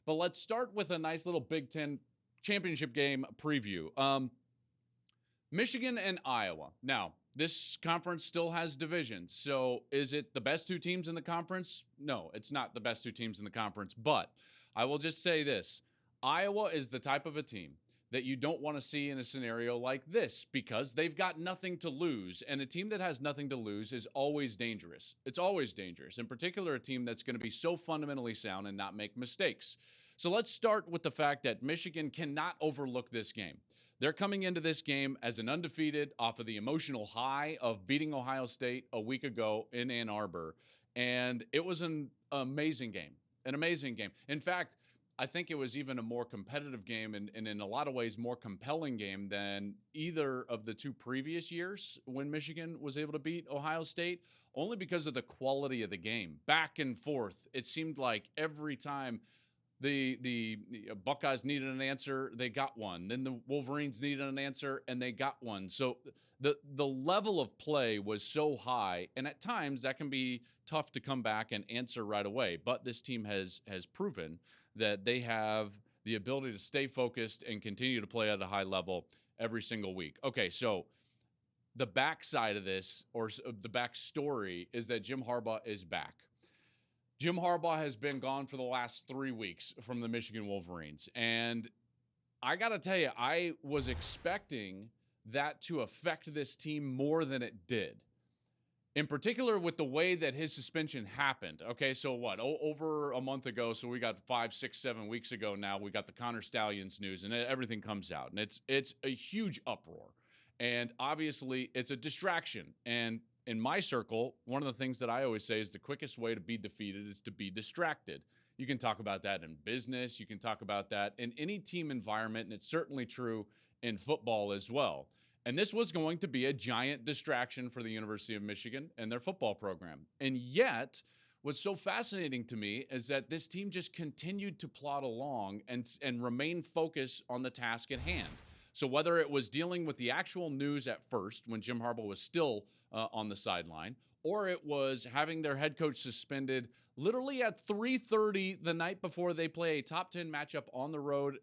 But let's start with a nice little Big Ten championship game preview. Michigan and Iowa. Now, this conference still has divisions. So is it the best two teams in the conference? No, it's not the best two teams in the conference. But I will just say this. Iowa is the type of a team that you don't want to see in a scenario like this because they've got nothing to lose. And a team that has nothing to lose is always dangerous. It's always dangerous. In particular, a team that's going to be so fundamentally sound and not make mistakes. So let's start with the fact that Michigan cannot overlook this game. They're coming into this game as an undefeated off of the emotional high of beating Ohio State a week ago in Ann Arbor. And it was an amazing game, an amazing game. In fact, I think it was even a more competitive game and in a lot of ways more compelling game than either of the two previous years when Michigan was able to beat Ohio State, only because of the quality of the game. Back and forth, it seemed like every time the Buckeyes needed an answer, they got one. Then the Wolverines needed an answer, and they got one. So the level of play was so high, and at times that can be tough to come back and answer right away. But this team has proven that they have the ability to stay focused and continue to play at a high level every single week. Okay, so the backside of this, or the backstory, is that Jim Harbaugh is back. Jim Harbaugh has been gone for the last 3 weeks from the Michigan Wolverines. And I got to tell you, I was expecting that to affect this team more than it did. In particular, with the way that his suspension happened. Okay, so what? Over a month ago, so we got 5, 6, 7 weeks ago now, we got the Connor Stallions news, and everything comes out. And it's a huge uproar. And obviously, it's a distraction. And in my circle, one of the things that I always say is the quickest way to be defeated is to be distracted. You can talk about that in business. You can talk about that in any team environment, and it's certainly true in football as well. And this was going to be a giant distraction for the University of Michigan and their football program. And yet, what's so fascinating to me is that this team just continued to plod along and remain focused on the task at hand. So whether it was dealing with the actual news at first when Jim Harbaugh was still on the sideline, or it was having their head coach suspended literally at 3:30 the night before they play a top 10 matchup on the road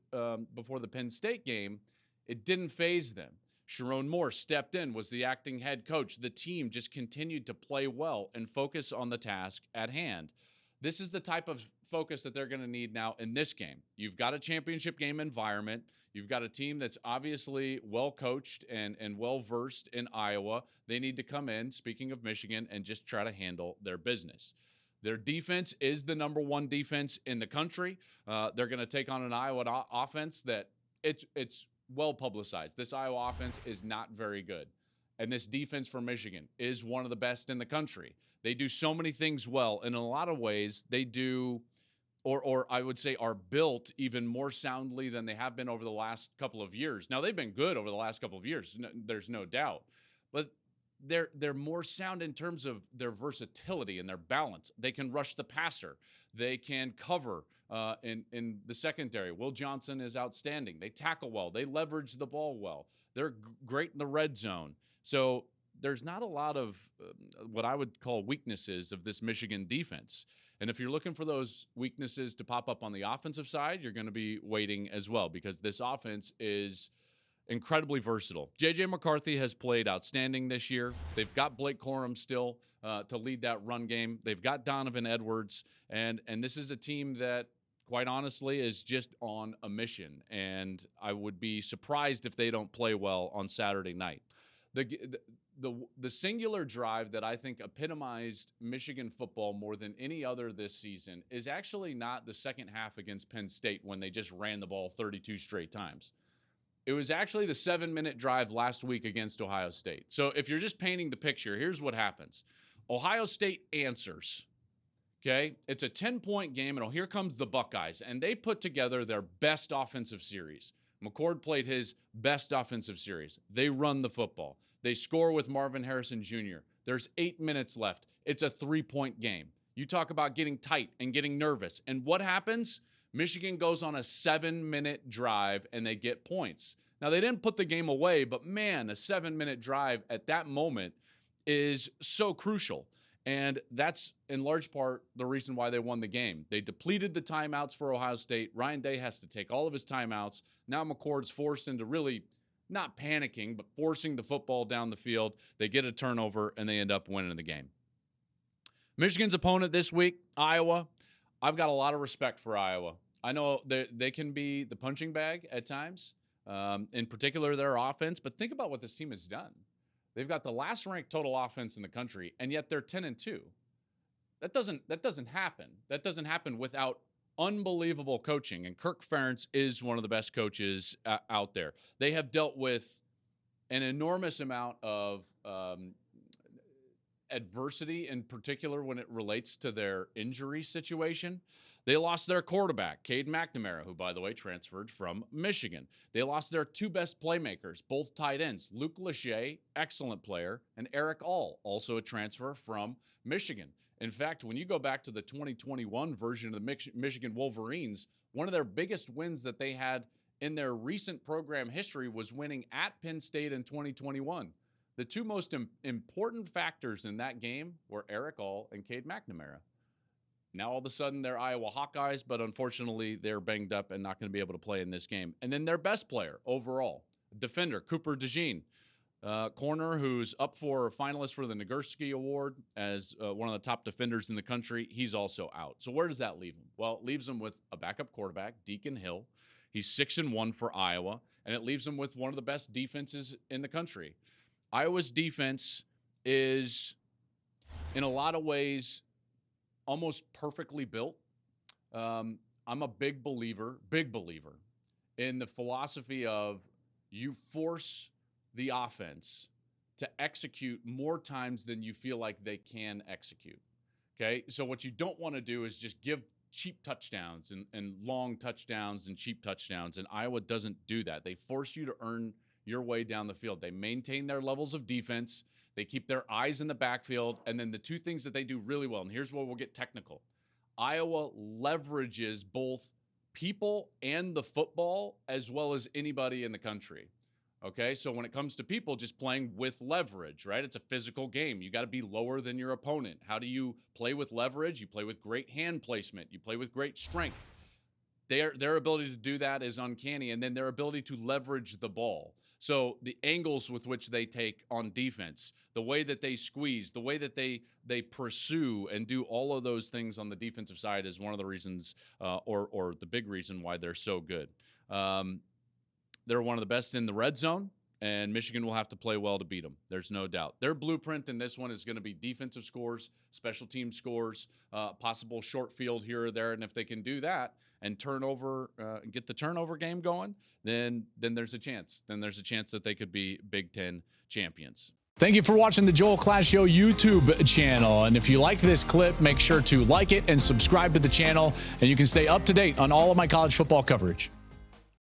before the Penn State game, it didn't faze them. Sharon Moore stepped in, was the acting head coach. The team just continued to play well and focus on the task at hand. This is the type of focus that they're going to need now in this game. You've got a championship game environment. You've got a team that's obviously well coached and well versed in Iowa. They need to come in, speaking of Michigan, and just try to handle their business. Their defense is the number one defense in the country. They're going to take on an Iowa offense that it's well publicized. This Iowa offense is not very good. And this defense for Michigan is one of the best in the country. They do so many things well. And in a lot of ways, they do, or I would say are built even more soundly than they have been over the last couple of years. Now, they've been good over the last couple of years. There's no doubt. But they're more sound in terms of their versatility and their balance. They can rush the passer. They can cover in the secondary. Will Johnson is outstanding. They tackle well. They leverage the ball well. They're great in the red zone. So there's not a lot of what I would call weaknesses of this Michigan defense. And if you're looking for those weaknesses to pop up on the offensive side, you're going to be waiting as well because this offense is incredibly versatile. J.J. McCarthy has played outstanding this year. They've got Blake Corum still to lead that run game. They've got Donovan Edwards, and this is a team that, quite honestly, is just on a mission. And I would be surprised if they don't play well on Saturday night. The singular drive that I think epitomized Michigan football more than any other this season is actually not the second half against Penn State when they just ran the ball 32 straight times. It was actually the 7-minute drive last week against Ohio State. So if you're just painting the picture, here's what happens. Ohio State answers. Okay? It's a 10-point game, and here comes the Buckeyes, and they put together their best offensive series. McCord played his best offensive series. They run the football. They score with Marvin Harrison Jr. There's 8 minutes left. It's a 3-point game. You talk about getting tight and getting nervous. And what happens? Michigan goes on a 7-minute drive, and they get points. Now, they didn't put the game away, but, man, a 7-minute drive at that moment is so crucial. And that's in large part the reason why they won the game. They depleted the timeouts for Ohio State. Ryan Day has to take all of his timeouts. Now McCord's forced into really not panicking, but forcing the football down the field. They get a turnover, and they end up winning the game. Michigan's opponent this week, Iowa. I've got a lot of respect for Iowa. I know they can be the punching bag at times, in particular their offense, but think about what this team has done. They've got the last ranked total offense in the country, and yet they're 10-2. That doesn't happen. That doesn't happen without unbelievable coaching, and Kirk Ferentz is one of the best coaches out there. They have dealt with an enormous amount of adversity, in particular when it relates to their injury situation. They lost their quarterback, Cade McNamara, who, by the way, transferred from Michigan. They lost their two best playmakers, both tight ends, Luke Lachey, excellent player, and Eric All, also a transfer from Michigan. In fact, when you go back to the 2021 version of the Michigan Wolverines, one of their biggest wins that they had in their recent program history was winning at Penn State in 2021. The two most important factors in that game were Eric All and Cade McNamara. Now, all of a sudden, they're Iowa Hawkeyes, but unfortunately, they're banged up and not going to be able to play in this game. And then their best player overall, defender, Cooper DeJean, corner who's up for a finalist for the Nagurski Award as one of the top defenders in the country. He's also out. So where does that leave him? Well, it leaves him with a backup quarterback, Deacon Hill. He's 6-1 for Iowa, and it leaves him with one of the best defenses in the country. Iowa's defense is, in a lot of ways, almost perfectly built. I'm a big believer in the philosophy of you force the offense to execute more times than you feel like they can execute. Okay, so what you don't want to do is just give cheap touchdowns and long touchdowns and cheap touchdowns, and Iowa doesn't do that. They force you to earn your way down the field. They maintain their levels of defense. They keep their eyes in the backfield. And then the two things that they do really well, and here's where we'll get technical. Iowa leverages both people and the football as well as anybody in the country. Okay, so when it comes to people, just playing with leverage, right? It's a physical game. You got to be lower than your opponent. How do you play with leverage? You play with great hand placement. You play with great strength. Their ability to do that is uncanny, and then their ability to leverage the ball. So the angles with which they take on defense, the way that they squeeze, the way that they pursue and do all of those things on the defensive side is one of the reasons or the big reason why they're so good. They're one of the best in the red zone, and Michigan will have to play well to beat them. There's no doubt. Their blueprint in this one is going to be defensive scores, special team scores, possible short field here or there, and if they can do that and get the turnover game going, then there's a chance. Then there's a chance that they could be Big Ten champions. Thank you for watching the Joel Klatt Show YouTube channel. And if you liked this clip, make sure to like it and subscribe to the channel, and you can stay up to date on all of my college football coverage.